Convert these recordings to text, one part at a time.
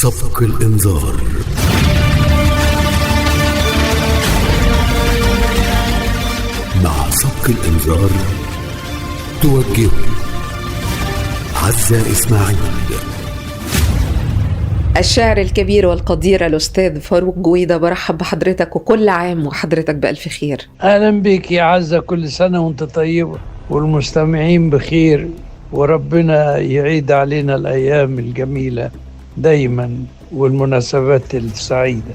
سبق الإنذار. مع سبق الإنذار توجه عزة إسماعيل. الشاعر الكبير والقدير الأستاذ فاروق جويدة، برحب بحضرتك وكل عام وحضرتك بألف خير. أهلا بك يا عزة، كل سنة وانت طيبة والمستمعين بخير، وربنا يعيد علينا الأيام الجميلة دايما والمناسبات السعيدة.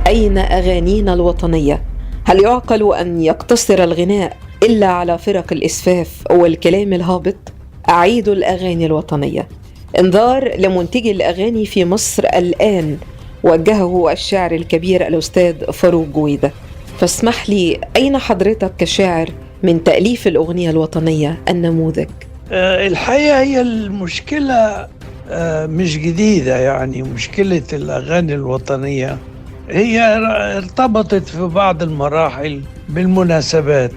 أين أغانينا الوطنية؟ هل يعقل أن يقتصر الغناء إلا على فرق الإسفاف والكلام الهابط؟ أعيدوا الأغاني الوطنية. انذار لمنتجي الأغاني في مصر الآن وجهه الشاعر الكبير الأستاذ فاروق جويدة. فاسمح لي، أين حضرتك كشاعر من تأليف الأغنية الوطنية النموذج؟ الحقيقة هي المشكلة مش جديدة، يعني مشكلة الأغاني الوطنية هي ارتبطت في بعض المراحل بالمناسبات،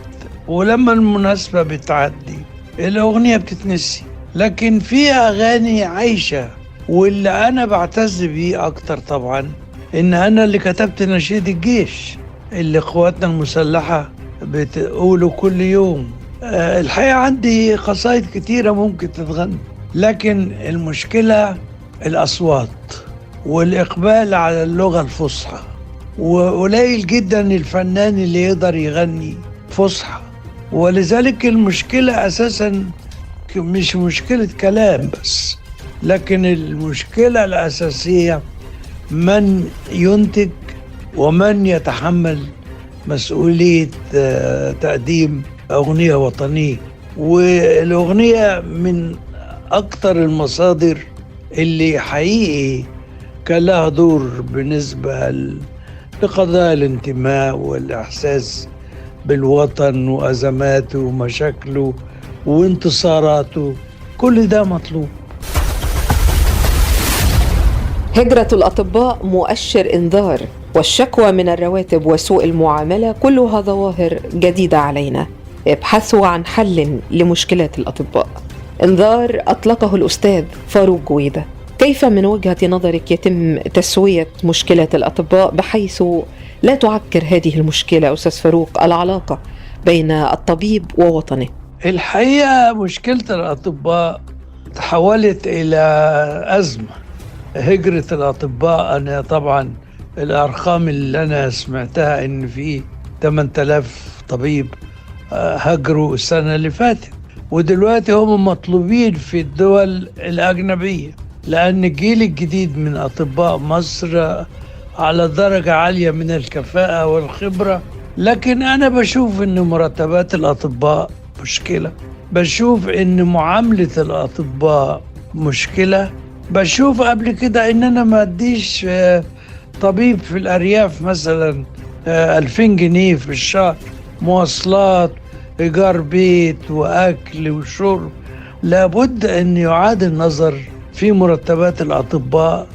ولما المناسبة بتعدي الأغنية بتتنسي، لكن في أغاني عايشة. واللي أنا بعتز بيه أكتر طبعا إن أنا اللي كتبت نشيد الجيش اللي قواتنا المسلحة بتقوله كل يوم. الحقيقة عندي قصائد كتيرة ممكن تتغنى، لكن المشكلة الأصوات والإقبال على اللغة الفصحى، وقليل جدا الفنان اللي يقدر يغني فصحى. ولذلك المشكلة أساسا مش مشكلة كلام بس، لكن المشكلة الأساسية من ينتج ومن يتحمل مسؤولية تقديم أغنية وطنية. والأغنية من أكتر المصادر اللي حقيقي كان لها دور بالنسبة لقضايا الانتماء والإحساس بالوطن وأزماته ومشاكله وانتصاراته، كل ده مطلوب. هجرة الأطباء مؤشر إنذار، والشكوى من الرواتب وسوء المعاملة كلها ظواهر جديدة علينا. ابحثوا عن حل لمشكلات الأطباء. إنذار أطلقه الأستاذ فاروق جويدة. كيف من وجهة نظرك يتم تسوية مشكلة الأطباء بحيث لا تعكر هذه المشكلة أستاذ فاروق العلاقة بين الطبيب ووطنه؟ الحقيقة مشكلة الأطباء تحولت إلى أزمة. هجرة الأطباء، أنا طبعا الأرقام اللي أنا سمعتها إن في 8000 طبيب هجروا السنة اللي فاتت، ودلوقتي هم مطلوبين في الدول الأجنبية، لأن الجيل الجديد من أطباء مصر على درجة عالية من الكفاءة والخبرة. لكن أنا بشوف إن مرتبات الأطباء مشكلة، بشوف إن معاملة الأطباء مشكلة، بشوف قبل كده إن أنا ما أديش طبيب في الأرياف مثلا 2000 جنيه في الشهر، مواصلات، إيجار بيت وأكل وشرب. لابد أن يعاد النظر في مرتبات الأطباء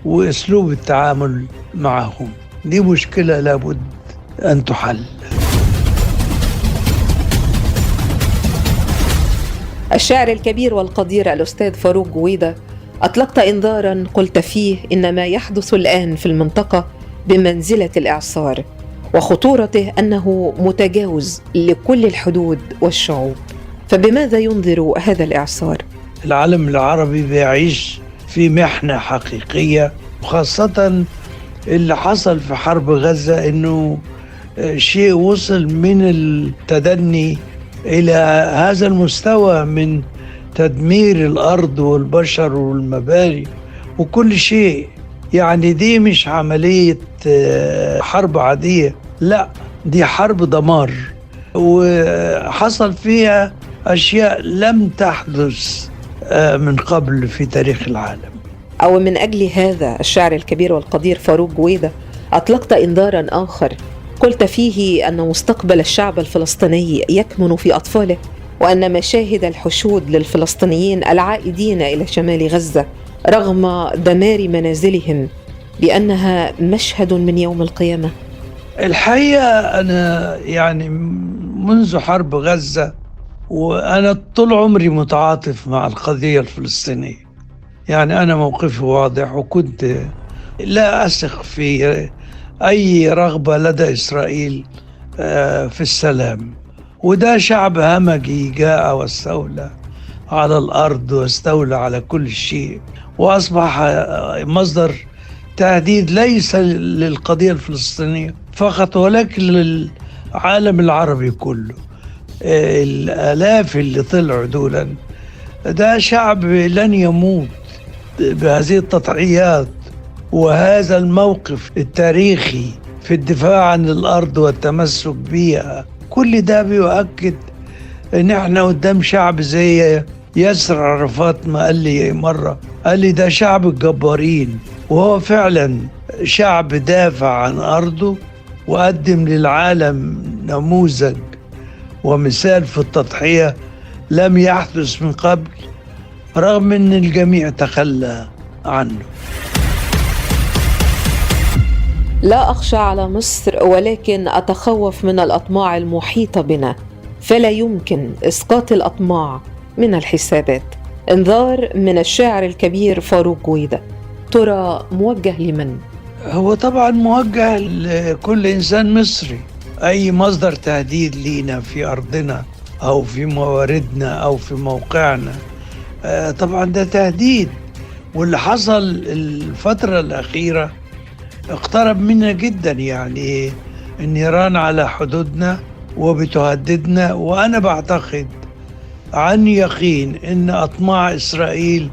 وأسلوب التعامل معهم. دي مشكلة لابد أن تحل. الشاعر الكبير والقدير الأستاذ فاروق جويدة، أطلقت إنذاراً قلت فيه إن ما يحدث الآن في المنطقة بمنزلة الإعصار، وخطورته أنه متجاوز لكل الحدود والشعوب. فبماذا ينذر هذا الإعصار؟ العالم العربي بيعيش في محنة حقيقية، وخاصة اللي حصل في حرب غزة، إنه شيء وصل من التدني إلى هذا المستوى من تدمير الأرض والبشر والمباني وكل شيء. يعني دي مش عملية حرب عادية، لا، دي حرب دمار، وحصل فيها أشياء لم تحدث من قبل في تاريخ العالم. أو من أجل هذا الشاعر الكبير والقدير فاروق جويدة أطلقت إنذاراً آخر قلت فيه أن مستقبل الشعب الفلسطيني يكمن في أطفاله، وأن مشاهد الحشود للفلسطينيين العائدين إلى شمال غزة رغم دمار منازلهم بأنها مشهد من يوم القيامة. الحقيقة أنا يعني منذ حرب غزة وأنا طول عمري متعاطف مع القضية الفلسطينية. يعني أنا موقفي واضح، وكنت لا أثق في أي رغبة لدى إسرائيل في السلام. وده شعب همجي جاء واستولى على الأرض واستولى على كل شيء، وأصبح مصدر تهديد ليس للقضية الفلسطينية فقط ولكن للعالم العربي كله. الآلاف اللي طلعوا دولا، ده شعب لن يموت بهذه التضحيات وهذا الموقف التاريخي في الدفاع عن الأرض والتمسك بها. كل ده بيؤكد ان احنا قدام شعب زي ياسر عرفات. ما قال لي مرة، قال لي ده شعب الجبارين، وهو فعلا شعب دافع عن أرضه وقدم للعالم نموذج ومثال في التضحية لم يحدث من قبل، رغم ان الجميع تخلى عنه. لا أخشى على مصر، ولكن أتخوف من الأطماع المحيطة بنا، فلا يمكن إسقاط الأطماع من الحسابات. انذار من الشاعر الكبير فاروق جويدة. ترى موجه لمن؟ هو طبعا موجه لكل إنسان مصري. أي مصدر تهديد لينا في أرضنا أو في مواردنا أو في موقعنا طبعا ده تهديد. واللي حصل الفترة الأخيرة اقترب منا جدا، يعني النيران على حدودنا وبتهددنا. وأنا بعتقد عن يقين إن أطماع إسرائيل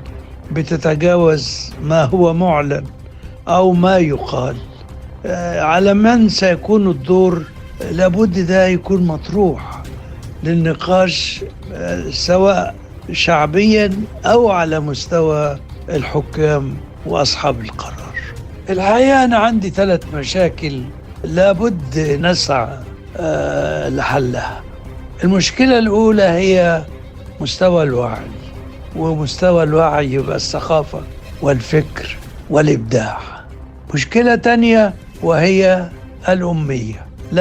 بتتجاوز ما هو معلن أو ما يقال. على من سيكون الدور؟ لابد ده يكون مطروح للنقاش سواء شعبيا أو على مستوى الحكام وأصحاب القرار. الحقيقة أنا عندي 3 مشاكل لابد نسعى لحلها. المشكلة الأولى هي مستوى الوعي، ومستوى الوعي يبقى الثقافة والفكر والإبداع. مشكلة تانية وهي الأمية.